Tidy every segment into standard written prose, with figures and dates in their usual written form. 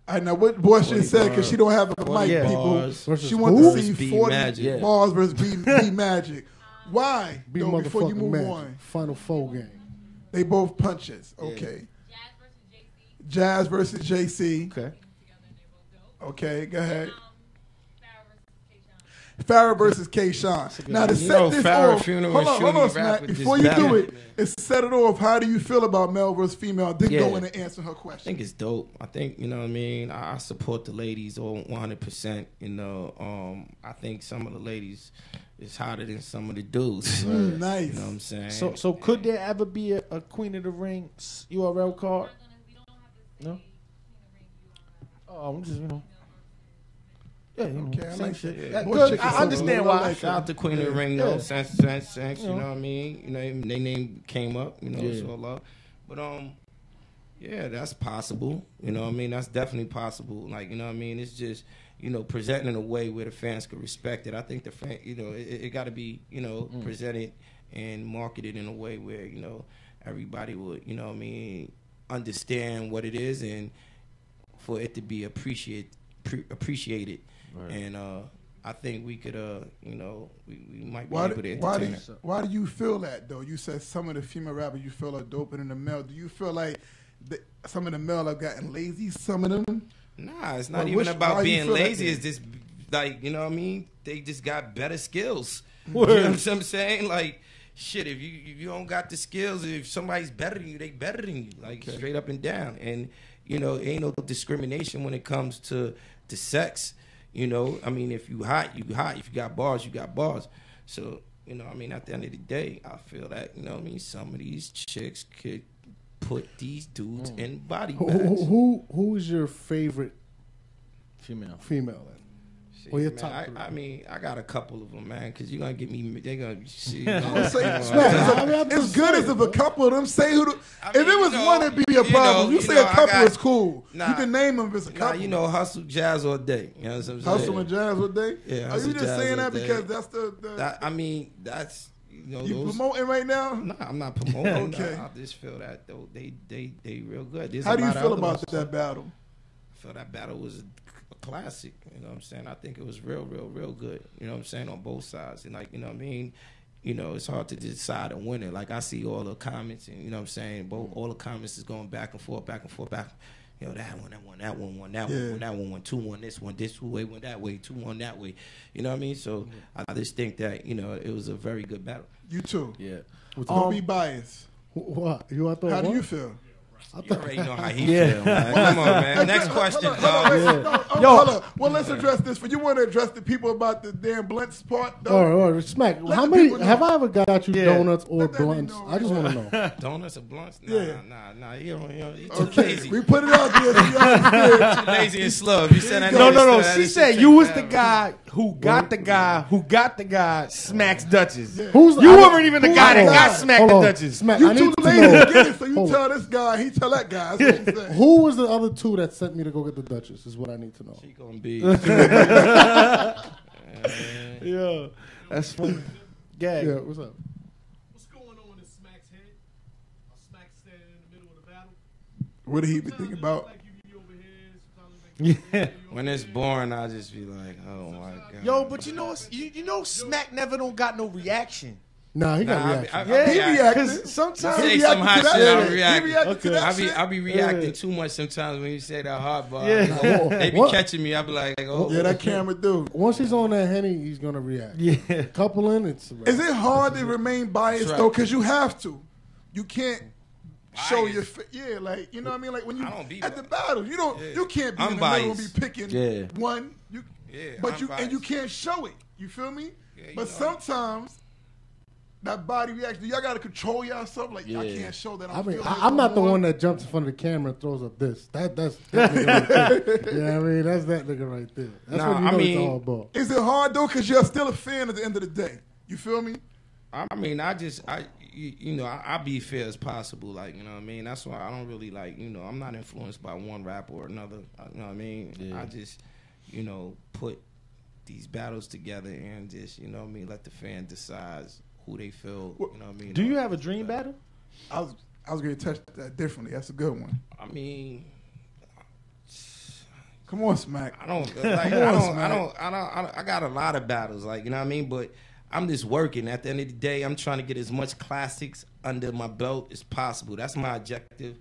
I know what Bullshit said because she don't have a mic, people. She wants to see 40 bars versus B Magic. Why? Though, before you move on. Final four game. They both punches. Okay. Jazz versus JC. Okay. Okay, go ahead. Farrah versus K-Sean. Now to set this off, hold on, Smack. Before you do it, it's set it off. How do you feel about male versus female? Then go in and answer her question. I think it's dope. I think, you know what I mean, I support the ladies all 100%. You know, I think some of the ladies is hotter than some of the dudes. Nice. You know what I'm saying? So could there ever be a Queen of the Ring URL card? No. Oh, I'm just, you know. Yeah, okay, I like shit. Yeah. I understand why. Shout out to Queen of the Ring, though. Sense. You know what I mean? You know, their name came up. You know, so love. But yeah, that's possible. You know what I mean? That's definitely possible. Like, you know what I mean? It's just, you know, presenting in a way where the fans could respect it. I think the fan, you know, it got to be, you know, presented and marketed in a way where, you know, everybody would, you know what I mean, understand what it is and for it to be appreciated. Right. And I think we could, you know, we might be able to entertain it. Why do you feel that, though? You said some of the female rappers you feel are doper than the male. Do you feel like some of the male have gotten lazy, some of them? Nah, it's not even about being lazy. It's just, like, you know what I mean? They just got better skills. You know what I'm saying? Like, shit, if you don't got the skills, if somebody's better than you, they better than you. Like, straight up and down. And, you know, ain't no discrimination when it comes to sex. You know, I mean, if you hot, you hot. If you got bars, you got bars. So, you know, I mean, at the end of the day, I feel that, you know what I mean, some of these chicks could put these dudes in body bags. Who is your favorite female? Shit, well, your top I mean, I got a couple of them, man, because you're going to get me, they're going to see. It's good as if a couple of them say who if it was one, it'd be a problem. You say a couple is cool. You can name them if it's a couple. You know, Hustle, Jazz all day. You know what I'm saying? Hustle and Jazz all day? Yeah. Are you just saying that because that's the I mean, that's, you know. You promoting right now? No, I'm not promoting. Okay. I just feel that, though, they real good. How do you feel about that battle? I feel that battle was a classic, you know what I'm saying? I think it was real good, you know what I'm saying, on both sides. And, like, you know what I mean? You know, it's hard to decide a winner. Like, I see all the comments, and, you know what I'm saying, all the comments is going back and forth. You know, that one won, that one won, that one won, 2-1 this one, this way went that way, 2-1 that way. You know what I mean? So I just think that, you know, it was a very good battle. You too. Yeah. Don't be biased. What? How do you feel? You already know how he feel, man. Come on, man. Next question, dog. Hold up. Well, let's address this. You want to address the people about the damn blunts part, though? All right. Smack. How many have I ever got you donuts or blunts? I just want to know. Donuts or blunts? Nah. You too lazy. We put it out there. Too lazy and slow. You said I No. She said you was the guy who got the guy Smack's Duchess. You weren't even the guy that got Smack the Duchess. You too lazy to get it, so you tell this guy, he tell that guy. That's what I'm saying. Who was the other two that sent me to go get the Duchess is what I need to know. She gonna be. Yeah, that's funny. Gag. Yeah, what's up? What's going on in Smack's head? Smack standing in the middle of the battle. What did he be thinking about? Yeah. When it's boring, I just be like, oh my god. Yo, but you know, Smack never don't got no reaction. Nah, he got reaction. He reacted. Sometimes he say some hot shit, I react. Okay. I be reacting too much sometimes when you say that hard bar. Yeah. They be catching me. I be like, oh. Yeah, that camera dude. Once he's on that Henny, he's gonna react. Yeah. Couple in, it's. Is it hard to remain biased though? Because you have to. You can't show your like, you know what I mean? Like when you at the battle, you can't be in the middle and be picking one. But you can't show it. You feel me? But sometimes. That body reaction, y'all gotta control yourself. Like I can't show that. I'm not the one that jumps in front of the camera and throws up this. That's that nigga right there. Yeah, I mean that's that nigga right there. That's what you know it's all about. Is it hard though? Because you're still a fan at the end of the day. You feel me? I mean, I be fair as possible. Like, you know what I mean? That's why I don't really like, you know, I'm not influenced by one rapper or another. You know what I mean? Yeah. I just, you know, put these battles together and just, you know what I mean, let the fan decide who they feel, you know what I mean? Do you have a dream battle? I was going to touch that differently. That's a good one. I mean, Come on, Smack. I got a lot of battles, like, you know what I mean? But I'm just working. At the end of the day, I'm trying to get as much classics under my belt as possible. That's my objective,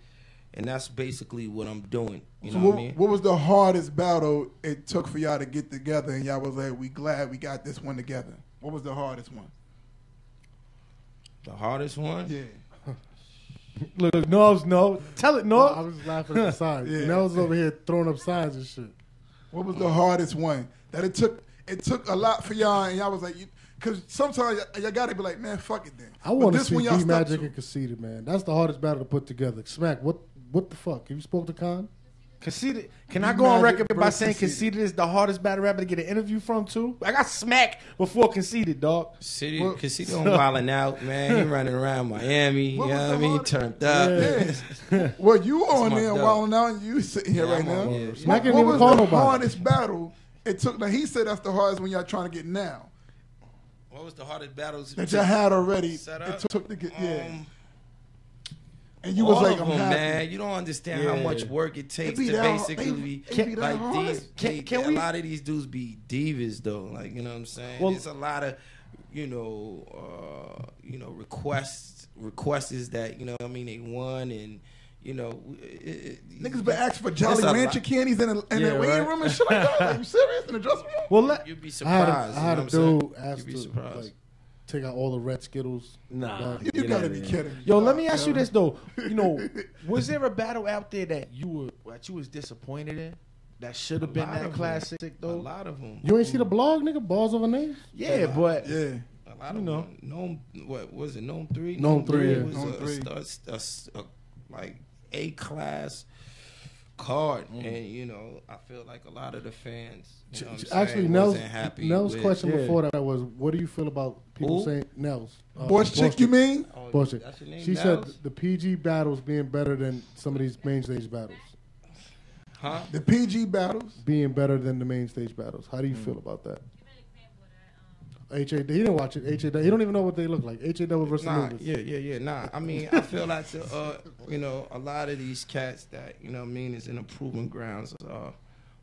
and that's basically what I'm doing. You know what I mean? What was the hardest battle it took for y'all to get together, and y'all was like, we glad we got this one together? What was the hardest one? The hardest one? Yeah. Look, no. Tell it, no. I was just laughing at the side. Yeah. Nels over here throwing up signs and shit. What was the hardest one that it took a lot for y'all, and y'all was like, because sometimes y'all gotta be like, man, fuck it then. I want to see D Magic and Conceited, man. That's the hardest battle to put together. Smack, what the fuck? Have you spoke to Khan? Conceited. Can I go on record by saying Conceited is the hardest battle rapper to get an interview from too? I got Smack before Conceited, dog. Conceited on wilding out, man. He running around Miami. You know what I mean? Turned up. Yeah. Well, you on there wilding out, and you sitting here right now. Smack What was the hardest battle it took? Now he said that's the hardest one y'all trying to get now. What was the hardest battles that y'all had already? Set up? It took to get And you was like, I'm happy. Man, you don't understand how much work it takes to basically a lot of these dudes be divas though. Like, you know what I'm saying? Well, there's a lot of, requests that, you know what I mean, they won, and niggas been asking for Jolly Rancher candies in the waiting room and shit like that. Like, you serious? In the dressing room? Well, you'd be surprised. I had a dude ask to take out all the red Skittles. Nah, you gotta be kidding me. Yo, let me ask you this though. Was there a battle out there that you was disappointed in? That should have been that classic though. A lot of them. You ain't see the blog, nigga? Balls over names. Yeah, but a lot of them. Gnome, what was it? Gnome 3. Gnome 3 was a like A-class card, and I feel like a lot of the fans actually Nels question before that was, what do you feel about people saying Nels Boss Chick, you mean? Boss Chick. She said the PG battles being better than some of these main stage battles. Huh? The PG battles being better than the main stage battles. How do you feel about that? He didn't watch it. He don't even know what they look like. HAW versus Lucas. Yeah. Nah, I mean, I feel like a lot of these cats that is in the proving grounds are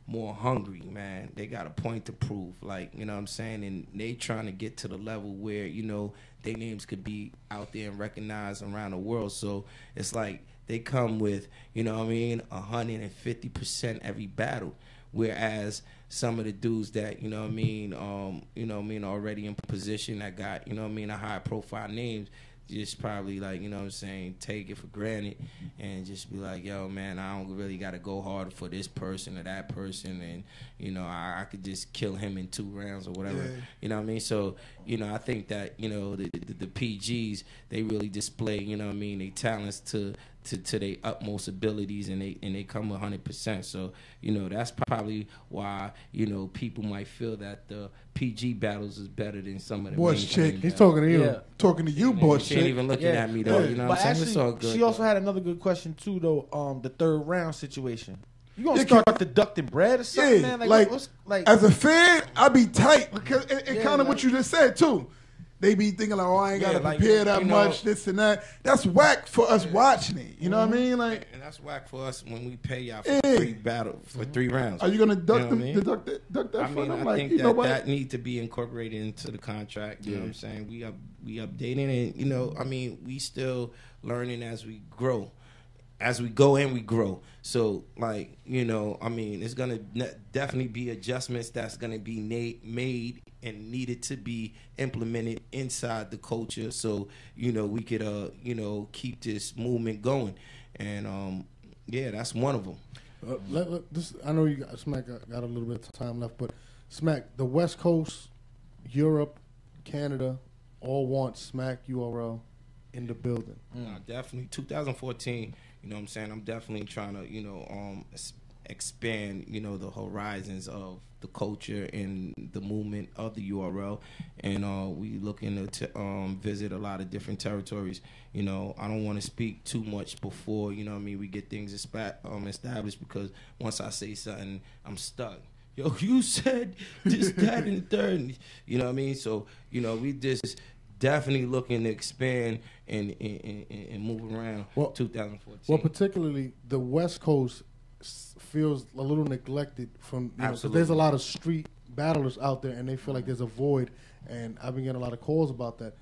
more hungry, man. They got a point to prove, like, you know what I'm saying, and they trying to get to the level where their names could be out there and recognized around the world. So it's like they come with 150% every battle. Whereas some of the dudes that, already in position that got, a high profile names, just probably like, take it for granted and just be like, yo, man, I don't really got to go hard for this person or that person. And, I could just kill him in 2 rounds or whatever. Yeah. You know what I mean? So, I think that, the PGs, they really display, their talents to their utmost abilities, and they come 100%. So that's probably why people might feel that the PG battles is better than some of the Boss Chick. He's talking to you. Talking to you, Boss Chick. She ain't even looking at me though. You know what I'm saying? It's all good. She also had another good question too though. The 3rd round situation. You gonna start deducting bread or something, man? Like as a fan, I be tight because it kind of what you just said too. They be thinking like, oh, I ain't gotta prepare that much, this and that. That's whack for us watching it. You know what I mean? Like, and that's whack for us when we pay y'all for 3 rounds. Are you gonna deduct that from them? I think that need to be incorporated into the contract. You know what I'm saying? We updating it. We still learning as we grow. As we go and we grow. So, like, it's going to definitely be adjustments that's going to be made and needed to be implemented inside the culture so, we could, keep this movement going. And, that's one of them. I know you Smack got a little bit of time left, but Smack, the West Coast, Europe, Canada, all want Smack URL in the building. Definitely. 2014... You know what I'm saying? I'm definitely trying to, expand, the horizons of the culture and the movement of the URL. And we looking to visit a lot of different territories. I don't want to speak too much before, we get things established, because once I say something, I'm stuck. Yo, you said this, that, and the third. You know what I mean? So, we just definitely looking to expand and move around. 2014. Well, particularly the West Coast feels a little neglected from. There's a lot of street battlers out there, and they feel like there's a void. And I've been getting a lot of calls about that.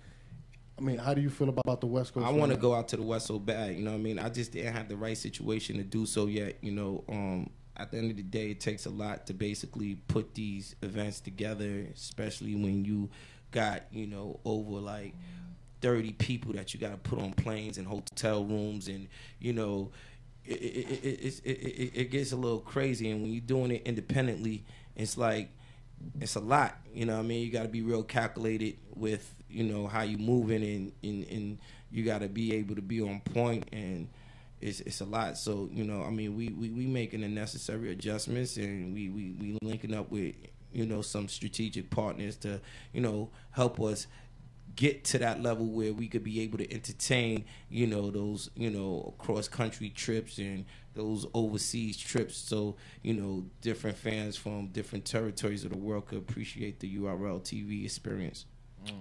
I mean, how do you feel about the West Coast? I want to go out to the West so bad. You know what I mean? I just didn't have the right situation to do so yet. You know, at the end of the day, it takes a lot to basically put these events together, especially when you got, you know, over like 30 people that you got to put on planes and hotel rooms, and you know, it gets a little crazy. And when you're doing it independently, it's like it's a lot. You know what I mean? You got to be real calculated with, you know, how you moving, and you got to be able to be on point, and it's a lot. So, you know, I mean, we making the necessary adjustments, and we linking up with, you know, some strategic partners to, you know, help us get to that level where we could be able to entertain, you know, those, you know, cross country trips and those overseas trips, so, you know, different fans from different territories of the world could appreciate the URL TV experience.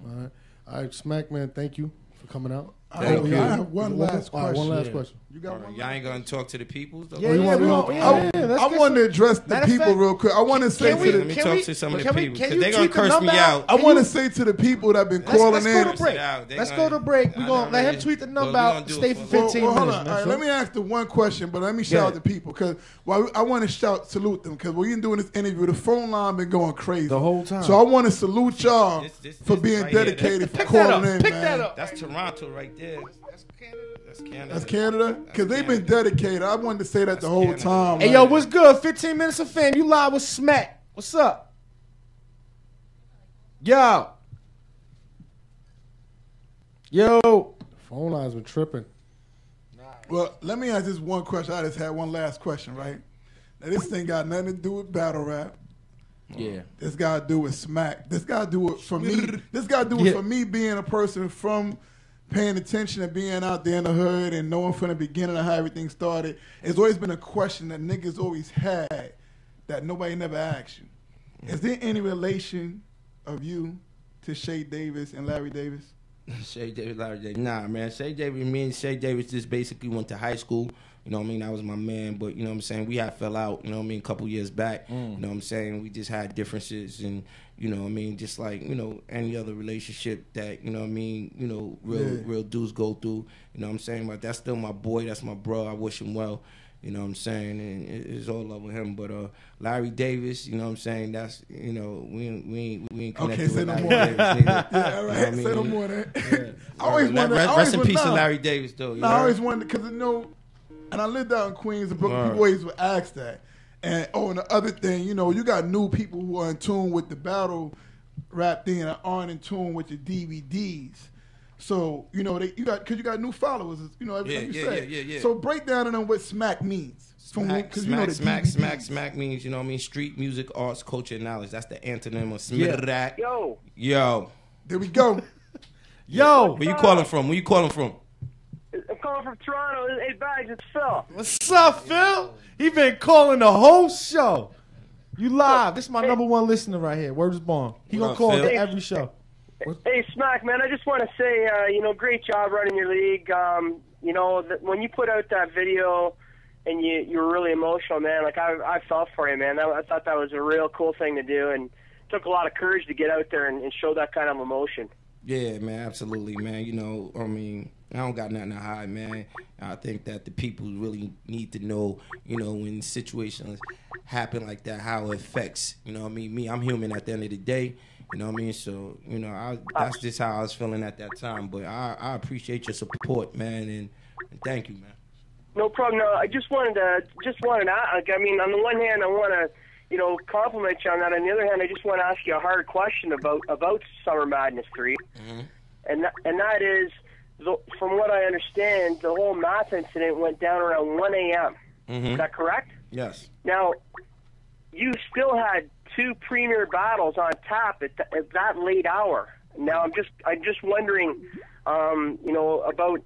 All right, Smack Man, thank you for coming out. I have one last question. One last question. You got one? Y'all ain't gonna talk to the people? I want to address the people real quick. I want to say let me talk to some of the people, because they're gonna curse me out. I want to say to the people that have been calling in. Let's go to break. We're gonna let him tweet the number out. Stay for 15 minutes. Hold on. All right, let me ask the one question, but let me shout out the people, because I want to salute them, because we've been doing this interview, the phone line been going crazy the whole time. So I want to salute y'all for being dedicated, for calling in, man. That's Toronto right there. That's Canada? Because they've been dedicated. I wanted to say that the whole time. Hey, yo, what's good? 15 minutes of fame. You live with Smack. What's up? Yo. Phone lines been tripping. Well, let me ask this one question. I just had one last question, right? Now, this thing got nothing to do with battle rap. Yeah. This got to do with Smack. This got to do it for me. This got to do it for me being a person from paying attention and being out there in the hood and knowing from the beginning of how everything started. It's always been a question that niggas always had that nobody never asked you. Is there any relation of you to Shay Davis and Larry Davis? Shay Davis, Larry Davis. Nah, man. Shay Davis, me and Shay Davis just basically went to high school. You know what I mean? That was my man. But, you know what I'm saying? We had fell out, you know what I mean, a couple years back. You know what I'm saying? We just had differences, and, you know what I mean, just like, you know, any other relationship that, you know what I mean, you know, real dudes go through. You know what I'm saying? But that's still my boy. That's my bro. I wish him well. You know what I'm saying? And it's all love with him. But Larry Davis, you know what I'm saying? That's, you know, we ain't connected with Larry Davis neither. Yeah, all right. Say no more of that. Yeah. I always wondered. Rest in peace to Larry Davis, though. I always wondered, because, you know, and I lived out in Queens and Brooklyn, people always would ask that. And, and the other thing, you know, you got new people who are in tune with the battle rap thing and aren't in tune with the DVDs. So, you know, because you got new followers, you know, everything you say. Yeah. So break down to them what SMAC means. Smack means, you know what I mean, street music, arts, culture, and knowledge. That's the antonym of SMAC. Yo. There we go. Yo. Where you calling from? I'm calling from Toronto. Hey, Bags, it's Phil. What's up, Phil? He been calling the whole show. You live. This is my number one listener right here. Word is born. He gonna call to every show. Hey, Smack, man, I just want to say, you know, great job running your league. You know, when you put out that video and you were really emotional, man, like I felt for you, man. I thought that was a real cool thing to do, and it took a lot of courage to get out there and show that kind of emotion. Yeah, man, absolutely, man. You know, I mean, I don't got nothing to hide, man. I think that the people really need to know, you know, when situations happen like that, how it affects, you know what I mean? Me, I'm human at the end of the day, you know what I mean? So, you know, that's just how I was feeling at that time. But I appreciate your support, man, and thank you, man. No problem. No, I just wanted to ask, I mean, on the one hand, I want to, you know, compliment you on that. On the other hand, I just want to ask you a hard question about Summer Madness 3. And that is, from what I understand, the whole math incident went down around 1 a.m. Is that correct? Yes. Now, you still had 2 premier battles on tap at that late hour. Now, I'm just wondering, you know, about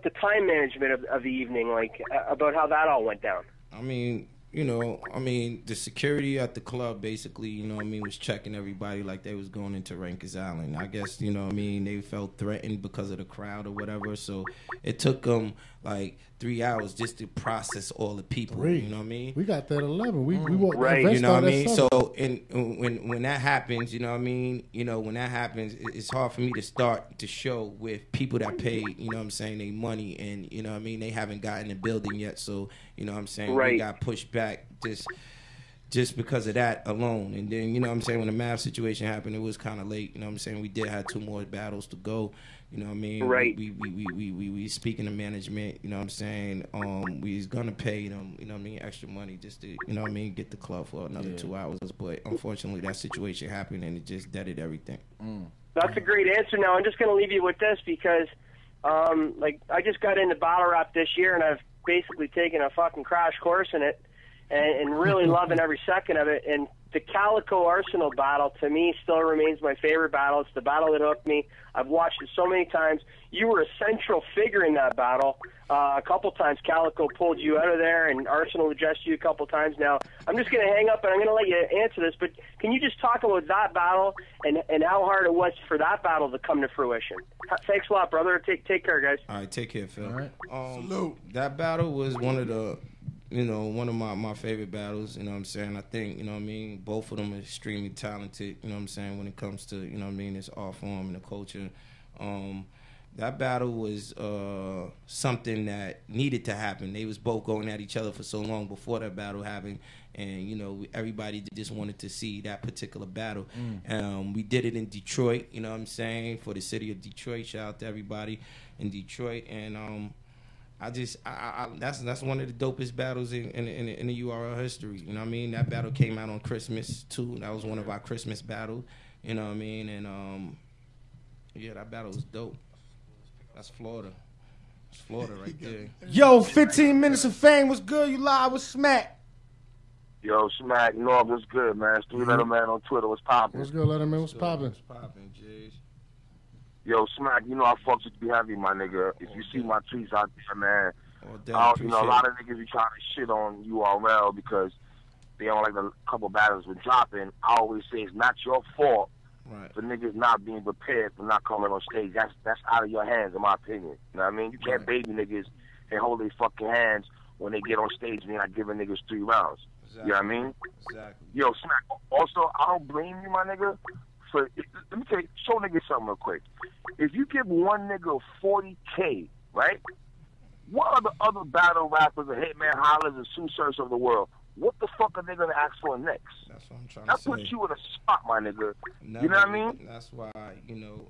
the time management of the evening, like about how that all went down. I mean, you know, the security at the club basically, you know what I mean, was checking everybody like they was going into Rikers Island. I guess, you know what I mean, they felt threatened because of the crowd or whatever. So it took them like 3 hours just to process all the people. You know what I mean? We got that at 11. We walked right. The you know what I mean? 7. So when that happens, you know what I mean? You know, when that happens, it's hard for me to start to show with people that pay, you know what I'm saying, they money, and you know what I mean, they haven't gotten the building yet. So, you know what I'm saying, we got pushed back just because of that alone. And then, you know what I'm saying, when the math situation happened, it was kind of late. You know what I'm saying? We did have 2 more battles to go. You know what I mean? Right. We speaking to management, you know what I'm saying? We was gonna pay them, you know what I mean, extra money just to, you know what I mean, get the club for another 2 hours. But unfortunately that situation happened and it just deaded everything. That's a great answer. Now I'm just gonna leave you with this because like I just got into battle rap this year and I've basically taken a fucking crash course in it and really loving every second of it. And the Calico Arsenal battle, to me, still remains my favorite battle. It's the battle that hooked me. I've watched it so many times. You were a central figure in that battle. A couple times Calico pulled you out of there, and Arsenal addressed you a couple times. Now, I'm just going to hang up, and I'm going to let you answer this, but can you just talk about that battle and how hard it was for that battle to come to fruition? Thanks a lot, brother. Take care, guys. All right, take care, Phil. All right. Salute. That battle was one of my favorite battles, you know what I'm saying? I think, you know what I mean, both of them are extremely talented, you know what I'm saying, when it comes to, you know what I mean, this art form and the culture. That battle was something that needed to happen. They was both going at each other for so long before that battle happened, and, you know, everybody just wanted to see that particular battle. We did it in Detroit, you know what I'm saying, for the city of Detroit. Shout out to everybody in Detroit, and that's one of the dopest battles in the URL history. You know what I mean? That battle came out on Christmas too. That was one of our Christmas battles. You know what I mean? And yeah, that battle was dope. That's Florida. It's Florida right there. Yo, 15 minutes of fame. What's good? You live with Smack. Yo, Smack, Norm, what's good, man? It's 3 Letter Man on Twitter. What's poppin'? What's good, Letterman? What's poppin'? What's poppin', Jays? Yo, Smack, you know I fucks with you heavy, my nigga. If you see my tweets out there, man, you know, a lot of niggas be trying to shit on URL because they don't like the couple battles we're dropping. I always say it's not your fault for niggas not being prepared for not coming on stage. That's out of your hands, in my opinion. You know what I mean? You can't baby niggas and hold their fucking hands when they get on stage and they're not giving niggas 3 rounds. Exactly. You know what I mean? Exactly. Yo, Smack, also, I don't blame you, my nigga. Let me show niggas something real quick. If you give one nigga 40K, right? What are the other battle rappers, the Hitman Hollers, and Sue Surfs of the world? What the fuck are they gonna ask for next? That's what I'm trying that to say. That puts you in a spot, my nigga. You know what I mean? That's why, you know,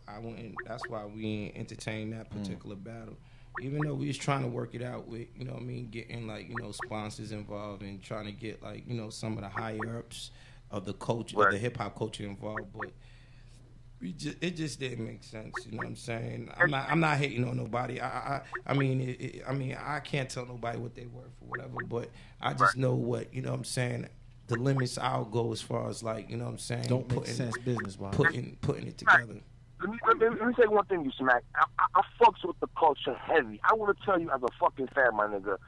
that's why we ain't entertain that particular battle. Even though we was trying to work it out with, you know what I mean, getting like, you know, sponsors involved and trying to get like, you know, some of the higher ups of the culture, of the hip hop culture involved, but it just didn't make sense. You know what I'm saying? I'm not hating on nobody. I mean, I can't tell nobody what they worth or whatever, but I just know what, you know what I'm saying, the limits I'll go as far as like, you know what I'm saying, don't make sense business wise. Putting it together. Let me say one thing, you Smack. I fucks with the culture heavy. I want to tell you as a fucking fan, my nigga.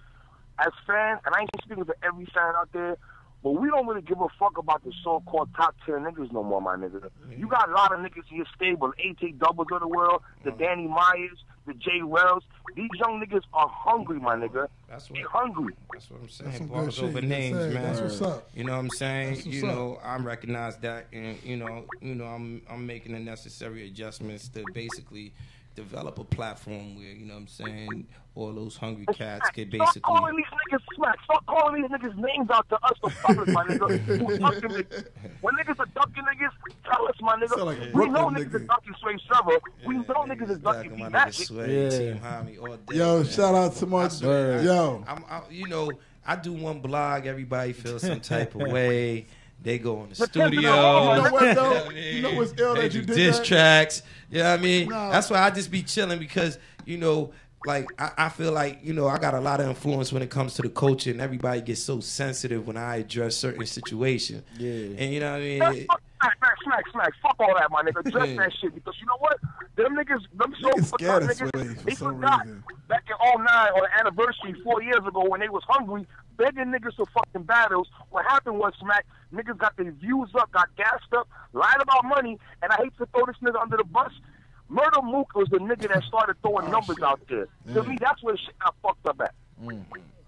As fans, and I ain't speaking to every fan out there, but we don't really give a fuck about the so-called top 10 niggas no more, my nigga. You got a lot of niggas in your stable, AT Doubles of the world, the Danny Myers, the J. Wells. These young niggas are hungry, my nigga. They're hungry. That's what I'm saying. Bars over names, man. That's what's up. You know what I'm saying? You know, I recognize that, and you know, I'm making the necessary adjustments to basically develop a platform where, you know what I'm saying, all those hungry cats could basically... Stop calling these niggas Smack. Stop calling these niggas names out to us, the public, my nigga. Who's ducking niggas. When niggas are ducking niggas, tell us, my nigga. Like we know niggas are ducking Sway Server. We know niggas are ducking my Magic. Team Homie all day. Yo, man. shout out to my... Yo. You know, I do one blog, everybody feels some type of way. They go in the studio. You know what, though? You know what's ill that you did diss that? tracks. You know what I mean? No. That's why I just be chilling because, you know, like I feel like, you know, I got a lot of influence when it comes to the culture, and everybody gets so sensitive when I address certain situations. Yeah. And you know what I mean? Smack. Fuck all that, my nigga. Address that shit because you know what? Them niggas, they forgot back in 09 on the anniversary 4 years ago when they was hungry, begging niggas for fucking battles. What happened was, Smack, niggas got their views up, got gassed up, lied about money, and I hate to throw this nigga under the bus. Murder Mook was the nigga that started throwing numbers out there. To me, that's where shit got fucked up at.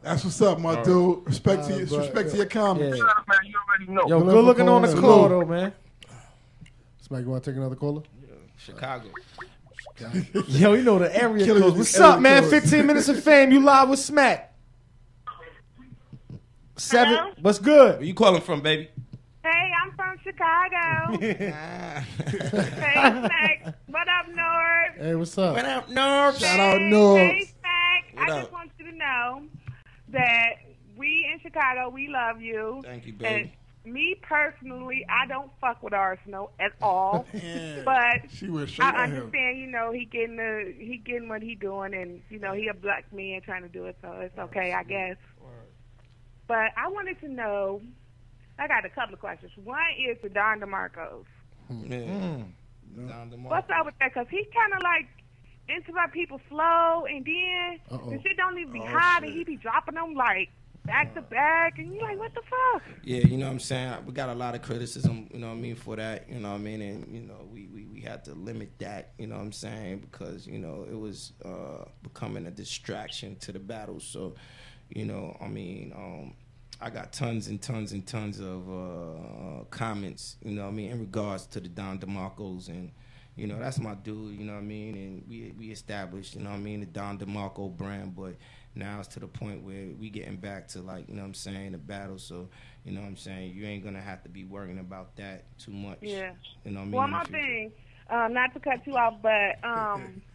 That's what's up, my dude. Respect to your comments. Yeah. Man, you already know. Yo, good looking on the call, though, man. Smack, you want to take another caller? Chicago. Yo, you know the area code. What's up, man? 15 minutes of fame. You live with Smack. 7. Hello? What's good? Where you calling from, baby? Hey, I'm from Chicago. Hey, Smack. What up, North? Hey, what's up? What up, North? Shout out North. Hey, Smack. What I up? just want you to know that we in Chicago, we love you. Thank you, baby. And me personally, I don't fuck with Arsenal at all. But She went straight I at him. understand, you know, he getting what he doing, and you know, he a black man trying to do it, so it's okay, I guess. But I wanted to know. I got a couple of questions. One is the Don DeMarcos. What's up with that? Because he kind of like interrupt people slow, and then the shit don't even be hot, and he be dropping them like back to back, and you like, what the fuck? Yeah, you know what I'm saying? We got a lot of criticism, you know what I mean, for that, you know what I mean? And, you know, we had to limit that, you know what I'm saying? Because, you know, it was becoming a distraction to the battle. So, you know, I mean, I got tons and tons and tons of comments, you know what I mean, in regards to the Don DeMarcos, and, you know, that's my dude, you know what I mean, and we established, you know what I mean, the Don DeMarco brand, but now it's to the point where we getting back to, like, you know what I'm saying, the battle, so, you know what I'm saying, you ain't gonna have to be worrying about that too much. Yeah. You know what I mean? One more thing, not to cut you off, but,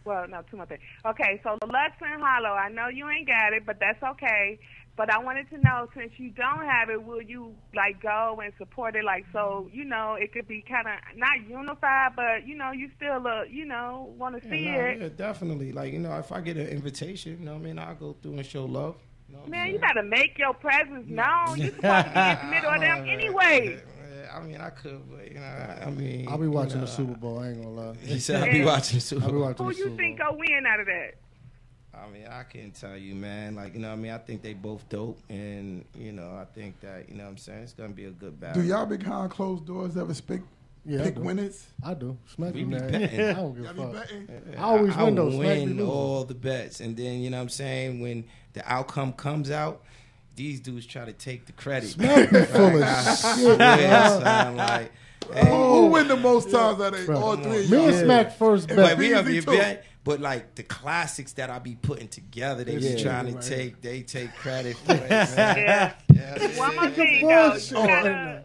well, no, two more things. Okay, so the Lux and Hollow, I know you ain't got it, but that's okay. But I wanted to know, since you don't have it, will you, like, go and support it? Like, so, you know, it could be kind of not unified, but, you know, you still, you know, want to see it. Yeah, definitely. Like, you know, if I get an invitation, you know what I mean, I'll go through and show love. You know Man, you got to make your presence known. You supposed to be in the middle of them anyway. I mean, I could, but, you know, I mean. I'll be watching the Super Bowl. I ain't going to lie. He said I'll be watching the Super Bowl. Who you think go win out of that? I mean, I can't tell you, man. Like, you know what I mean? I think they both dope. And, you know, I think that, you know what I'm saying, it's going to be a good battle. Do y'all behind closed doors ever pick winners? I do. Smack We me, be man. betting. I don't give Y'all a be fuck. betting? I always win those. I win all the bets. And then, you know what I'm saying, when the outcome comes out, these dudes try to take the credit. Smack me full of shit. Like, hey, Who win the most times out of all three of Me y'all? and Smack first bet. Like, we have Easy your too. bet, but like the classics that I be putting together, they be trying to take credit for it. Yeah. One more thing, though.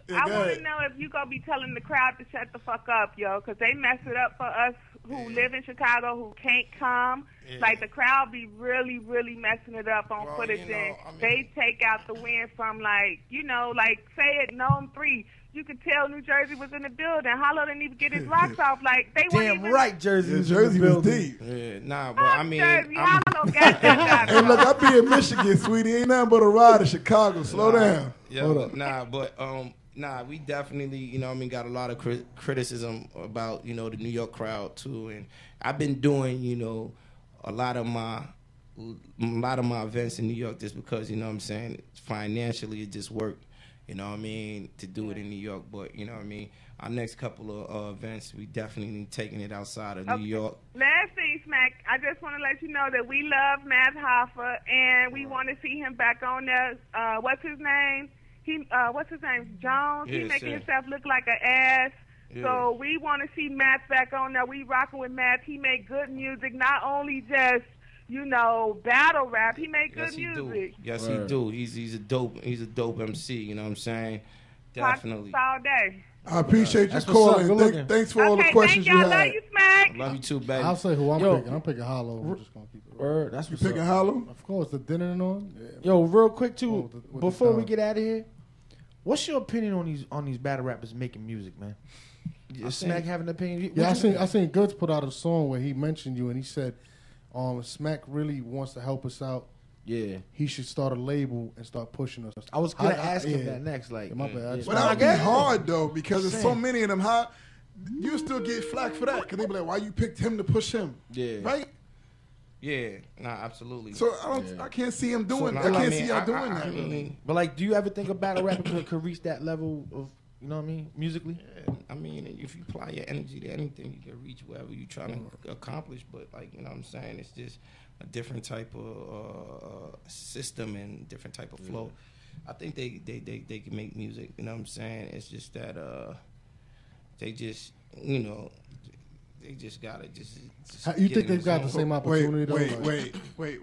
I want to know if you going to be telling the crowd to shut the fuck up, yo, because they mess it up for us who live in Chicago who can't come. Yeah. Like, the crowd be really, really messing it up on footage. You know, and they take out the win from, like, you know, like, say it, Gnome 3. You could tell New Jersey was in the building. Hollow didn't even get his rocks off. Like, they weren't even... right, Jersey was deep. Yeah, nah, but I mean... Jersey, Hollow got that. Hey, look, I be in Michigan, sweetie. Ain't nothing but a ride in Chicago. Slow down. Yeah, Hold up. Nah, we definitely, you know what I mean, got a lot of criticism about, you know, the New York crowd, too. And I've been doing, you know, a lot of my events in New York just because, you know what I'm saying, financially it just worked. You know what I mean, to do it in New York. But, you know what I mean, our next couple of events, we definitely taking it outside of New York. Last thing, Smack, I just want to let you know that we love Matt Hoffa, and we want to see him back on there. What's his name? Jones. He making himself look like an ass. Yeah. So we want to see Matt back on there. We rocking with Matt. He make good music, not only just, you know, battle rap. He make good music. Yes, he do. He's a dope MC. You know what I'm saying? Definitely. All day. I appreciate you calling. Thanks for all the questions you had. Love you, Smack. Love you too, baby. I'll say who I'm picking. I'm picking Hollow. I'm just gonna keep it. Word. That's you picking Hollow? Of course, the dinner and on. Yeah. Yo, real quick too, before we get out of here, what's your opinion on these battle rappers making music, man? Smack having an opinion? Yeah, I seen Goods put out a song where he mentioned you and he said, Smack really wants to help us out. Yeah, he should start a label and start pushing us. I was gonna ask him that next. Like, my bad. But that would be hard though because there's so many of them. How you still get flack for that? Because they be like, "Why you picked him to push him?" Yeah, right. Yeah, nah, absolutely. So I can't see him doing. I can't see y'all doing that. But like, do you ever think a battle rapper could reach that level of You know what I mean? Musically. Yeah, I mean, if you apply your energy to anything, you can reach wherever you're trying to accomplish. But like, you know what I'm saying? It's just a different type of system and different type of flow. I think they can make music. You know what I'm saying? It's just that they just, you know, they just gotta just you think they've got the same opportunity? Wait.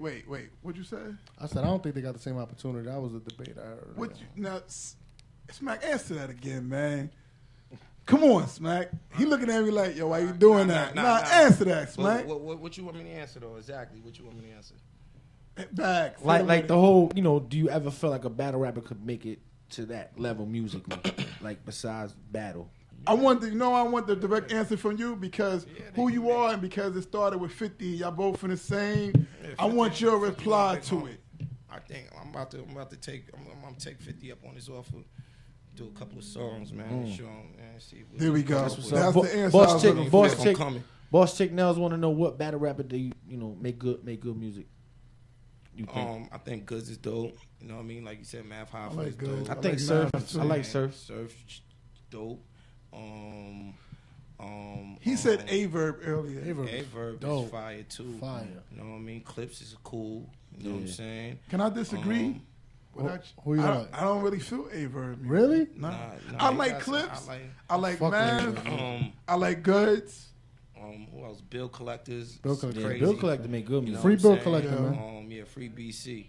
What'd you say? I said I don't think they got the same opportunity. That was a debate I heard. Now, Smack, answer that again, man. Come on, Smack. He looking at me like, yo, why you doing that? Nah, answer that, Smack. What you want me to answer though? Exactly. What you want me to answer? Back. Like the whole, you know, do you ever feel like a battle rapper could make it to that level musically, like besides battle? I want the direct answer from you because who you are and because it started with 50. Y'all both in the same. I want your reply to it. I think I'm about to take 50 up on his offer. Do a couple of songs, man. Show him, man. See. There we go. That's the answer. Boss Chick Nels want to know what battle rapper do you make good music. You think? I think Goods is dope. You know what I mean? Like you said, Math Hoffa is dope. I think Surf. I like Surf. Surf, dope. He said A-Verb earlier. A-Verb is fire too. Fire. You know what I mean? Clips is cool. You know what I'm saying? Can I disagree? Who you like? I don't really feel A-Verb. Really? Nah, I like Clips. I like Math. I like Goods. Who else? Bill Collectors. Bill Collector. Crazy. Bill Collector make good music. Free Bill Collector, man. Free BC.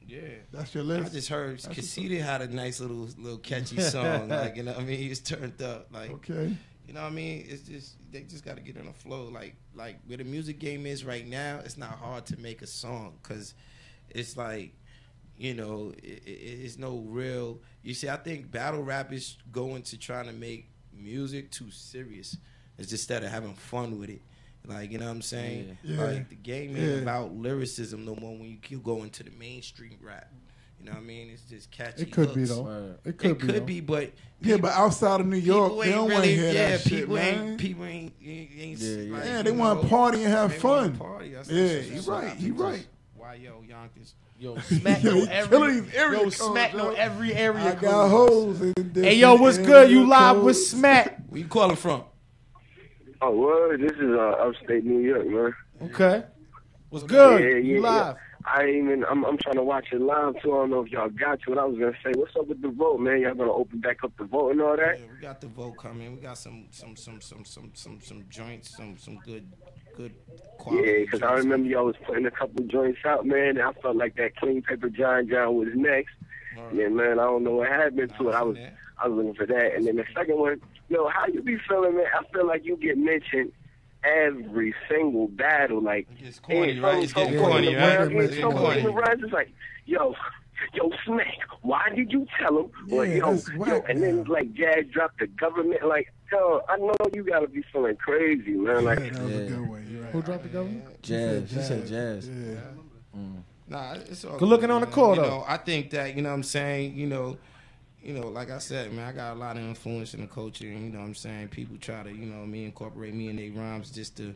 Yeah, that's your list. I just heard Casita had a nice little catchy song. Like, you know what I mean? He was turned up. Like, okay. You know what I mean? It's just they just got to get on the flow. Like where the music game is right now, it's not hard to make a song because it's like, you know, it's no real. You see, I think battle rap is going to trying to make music too serious. It's just instead of having fun with it. Like, you know what I'm saying? Yeah. Like, the game ain't about lyricism no more when you go into the mainstream rap. You know what I mean? It's just catchy. It could hooks. be, though. It could be, but... Yeah, but outside of New York, they don't want to hear that shit, man. People ain't they want to party and have fun. Yeah, you're right. Why, Yonkers? Yo, Smack know every area. I got hoes in this. Hey, yo, what's good? You live with Smack. Where you calling from? Oh, well, this is upstate New York, man. Okay. What's good? Yeah, you live. Yeah. I'm trying to watch it live, too. I don't know if y'all got to it. I was going to say, what's up with the vote, man? Y'all going to open back up the vote and all that? Yeah, we got the vote coming. We got some joints, some good quality. Yeah, because I remember y'all was putting a couple of joints out, man, and I felt like that Clean Paper John was next. Right. Yeah, man, I don't know what happened to it. I was looking for that. And then the second one, yo, how you be feeling, man? I feel like you get mentioned every single battle. Like, it's corny, right? It's getting corny, right? It's like, yo, Smack, why did you tell him? Or, and then it's like Jazz dropped the government. Like, yo, I know you got to be feeling crazy, man. Like, that was a good way. Right. Who dropped the government? Jazz. He said Jazz. Yeah. Nah, it's all good looking on the court, though. I think that, you know what I'm saying, you know, like I said, man, I got a lot of influence in the culture, and, you know what I'm saying, people try to, you know me, incorporate me in their rhymes just to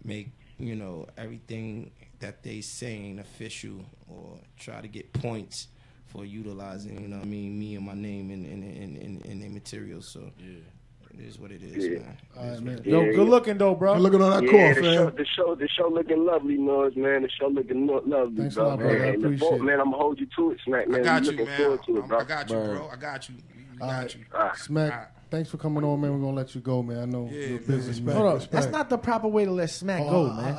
make, you know, everything that they saying official or try to get points for utilizing, you know what I mean, me and my name in their material, so yeah. It is what it is, man. All right, man. Yo, good looking though, bro. Good looking on that court, man. The show looking lovely, Noise, man. The show looking lovely, thanks bro. A lot, bro. I appreciate it. Man, I'm gonna hold you to it, Smack, man. I got you, man. I got you, bro. I got you. Smack, thanks for coming on, man. We're gonna let you go, man. I know you're busy, man. Hold up. That's not the proper way to let Smack go, man.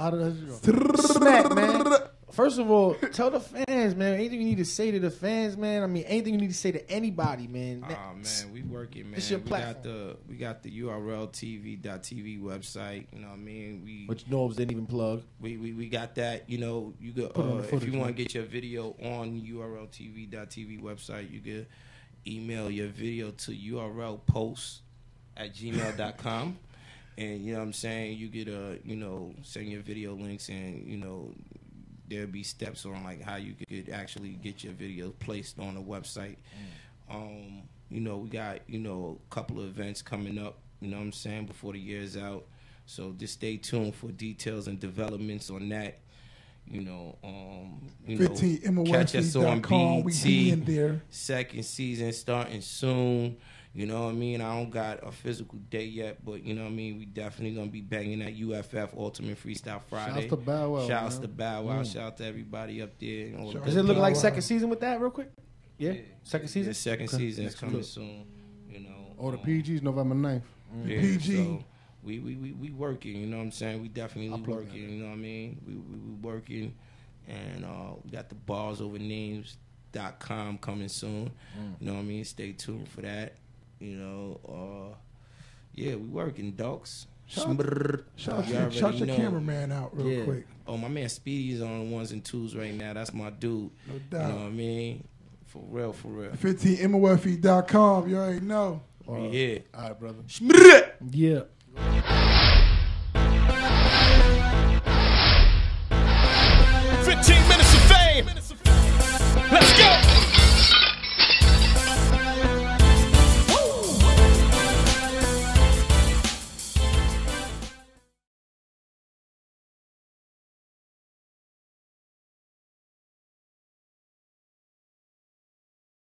Smack, man. First of all, tell the fans, man. Anything you need to say to the fans, man. I mean, anything you need to say to anybody, man. Oh man, we working, man. It's your platform. We got the URL TV.tv website. You know what I mean? Which Norbs didn't even plug. We got that. You know, you go if you want to get your video on URL TV.tv website, you can email your video to urlpost@gmail.com. And you know what I'm saying? You get send your video links, and there'll be steps on like how you could actually get your video placed on the website. We got a couple of events coming up, you know what I'm saying, before the year's out. So just stay tuned for details and developments on that. catch us on BET. We be in there. Second season starting soon. You know what I mean? I don't got a physical date yet, but you know what I mean? We definitely going to be banging at UFF Ultimate Freestyle Friday. Shout out to Bow Wow. Shout out to Bow Wow. Shout out to everybody up there. Does it look like second season with that real quick? Yeah? Second season? The second season is coming soon. The PG's November 9th. Yeah, PG. So we working, you know what I'm saying? We definitely working, you know what I mean? We working, and we got the ballsovernames.com coming soon. You know what I mean? Stay tuned for that. We working, dogs. Shout your cameraman out real quick. Oh, my man Speedy's on the 1s and 2s right now. That's my dude. No doubt. You know what I mean? For real. 15mofe.com. You already know. Yeah. All right, brother. Yeah.